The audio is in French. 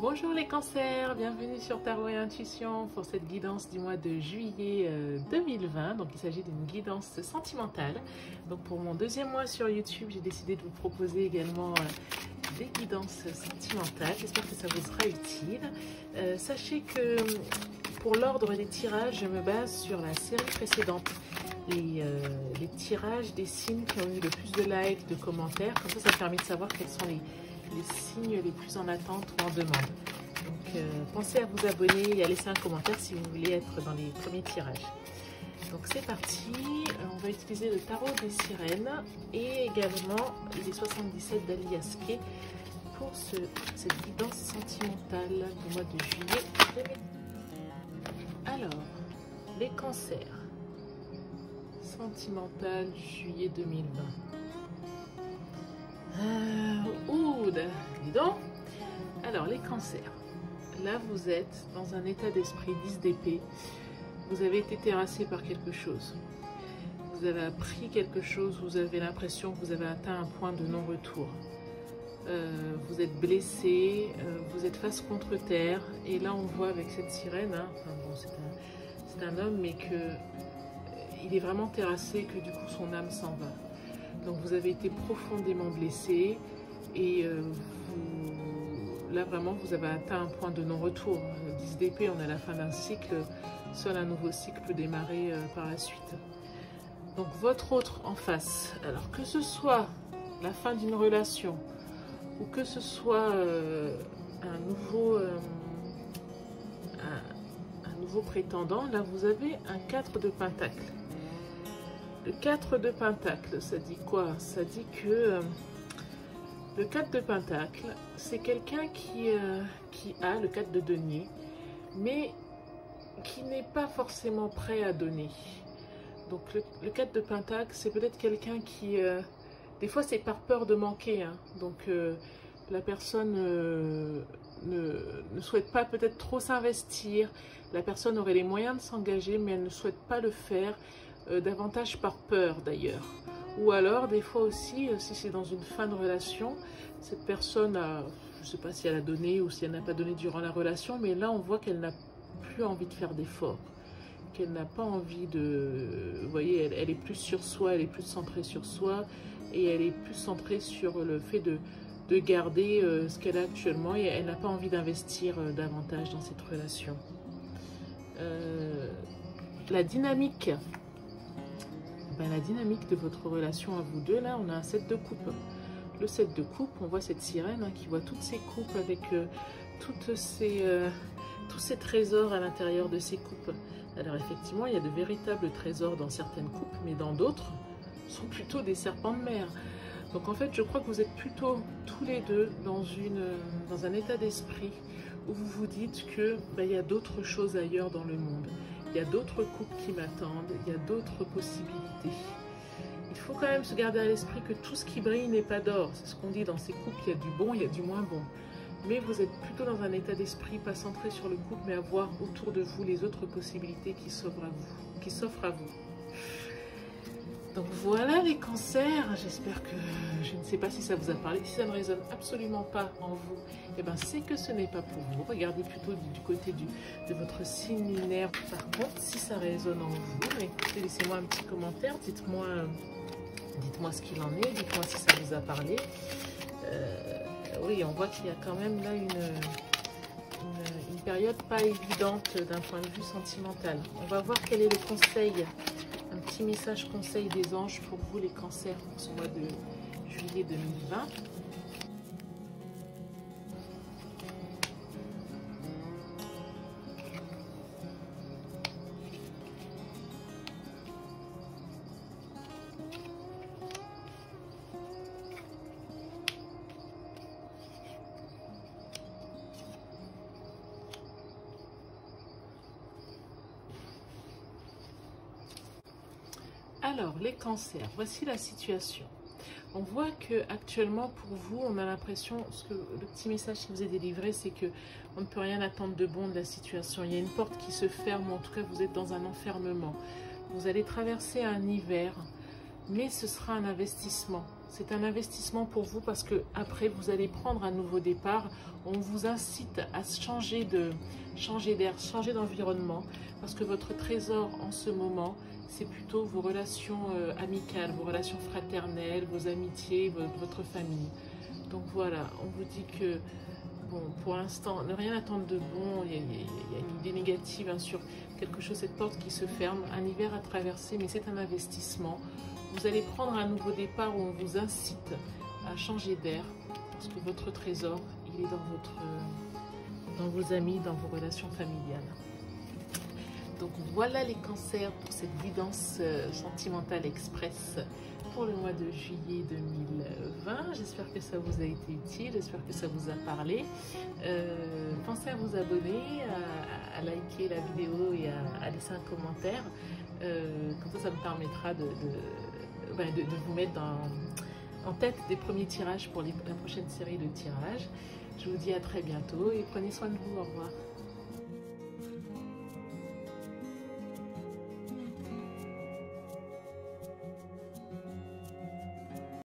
Bonjour les cancers, bienvenue sur Tarot et Intuition pour cette guidance du mois de juillet 2020. Donc il s'agit d'une guidance sentimentale. Donc pour mon deuxième mois sur YouTube, j'ai décidé de vous proposer également des guidances sentimentales. J'espère que ça vous sera utile. Sachez que pour l'ordre des tirages, je me base sur la série précédente. Les tirages des signes qui ont eu le plus de likes, de commentaires. Comme ça me permet de savoir quels sont les signes les plus en attente ou en demande. Donc pensez à vous abonner et à laisser un commentaire si vous voulez être dans les premiers tirages. Donc c'est parti, on va utiliser le tarot des sirènes et également les 77 d'Aliaske pour cette guidance sentimentale du mois de juillet. Alors, les cancers sentimental juillet 2020. Dis donc. Alors les cancers, là vous êtes dans un état d'esprit 10 d'épée. Vous avez été terrassé par quelque chose, vous avez appris quelque chose, vous avez l'impression que vous avez atteint un point de non-retour. Vous êtes blessé, vous êtes face contre terre, et là on voit avec cette sirène, hein, enfin bon, c'est un homme, mais que il est vraiment terrassé, que du coup son âme s'en va. Donc vous avez été profondément blessé et là vraiment vous avez atteint un point de non-retour. 10 d'épée, on est à la fin d'un cycle, seul un nouveau cycle peut démarrer par la suite. Donc votre autre en face, alors que ce soit la fin d'une relation ou que ce soit un nouveau prétendant, là vous avez un 4 de pentacle. Le 4 de pentacle, ça dit quoi? Ça dit que le 4 de pentacle, c'est quelqu'un qui a le 4 de denier, mais qui n'est pas forcément prêt à donner. Donc le 4 de pentacle, c'est peut-être quelqu'un qui, des fois c'est par peur de manquer, hein. Donc la personne ne souhaite pas peut-être trop s'investir, la personne aurait les moyens de s'engager, mais elle ne souhaite pas le faire. Davantage par peur d'ailleurs, ou alors des fois aussi si c'est dans une fin de relation, cette personne a, je ne sais pas si elle a donné ou si elle n'a pas donné durant la relation, mais là on voit qu'elle n'a plus envie de faire d'efforts, qu'elle n'a pas envie de, vous voyez, elle est plus sur soi, elle est plus centrée sur soi et elle est plus centrée sur le fait de garder ce qu'elle a actuellement, et elle n'a pas envie d'investir davantage dans cette relation. La dynamique de votre relation à vous deux, là on a un 7 de coupe. Le 7 de coupe, on voit cette sirène qui voit toutes ces coupes avec tous ces trésors à l'intérieur de ces coupes. Alors effectivement il y a de véritables trésors dans certaines coupes, mais dans d'autres sont plutôt des serpents de mer. Donc en fait je crois que vous êtes plutôt tous les deux dans un état d'esprit où vous vous dites que il y a d'autres choses ailleurs dans le monde. Il y a d'autres couples qui m'attendent, il y a d'autres possibilités. Il faut quand même se garder à l'esprit que tout ce qui brille n'est pas d'or. C'est ce qu'on dit dans ces couples, il y a du bon, il y a du moins bon. Mais vous êtes plutôt dans un état d'esprit, pas centré sur le couple, mais à voir autour de vous les autres possibilités qui s'offrent à vous. Donc voilà les cancers, j'espère que, je ne sais pas si ça vous a parlé, si ça ne résonne absolument pas en vous, eh ben c'est que ce n'est pas pour vous. Regardez plutôt du côté de votre signe lunaire. Par contre, si ça résonne en vous, écoutez, laissez-moi un petit commentaire, dites-moi ce qu'il en est, dites-moi si ça vous a parlé. Oui, on voit qu'il y a quand même là une période pas évidente d'un point de vue sentimental. On va voir quel est le conseil. Un petit message conseil des anges pour vous les cancers pour ce mois de juillet 2020. Alors, les cancers, voici la situation. On voit que actuellement pour vous, on a l'impression, que le petit message qui vous est délivré, c'est que on ne peut rien attendre de bon de la situation. Il y a une porte qui se ferme, ou en tout cas vous êtes dans un enfermement. Vous allez traverser un hiver, mais ce sera un investissement. C'est un investissement pour vous parce que après vous allez prendre un nouveau départ. On vous incite à changer d'air, changer d'environnement parce que votre trésor en ce moment, c'est plutôt vos relations amicales, vos relations fraternelles, vos amitiés, votre famille. Donc voilà, on vous dit que, bon, pour l'instant, ne rien attendre de bon. Il y a une idée négative hein, sur quelque chose, cette porte qui se ferme, un hiver à traverser, mais c'est un investissement. Vous allez prendre un nouveau départ où on vous incite à changer d'air parce que votre trésor, il est dans vos amis, dans vos relations familiales. Donc voilà les cancers pour cette guidance sentimentale express pour le mois de juillet 2020. J'espère que ça vous a été utile, j'espère que ça vous a parlé. Pensez à vous abonner, à liker la vidéo et à laisser un commentaire. Comme ça me permettra de vous mettre en tête des premiers tirages pour la prochaine série de tirages. Je vous dis à très bientôt et prenez soin de vous. Au revoir.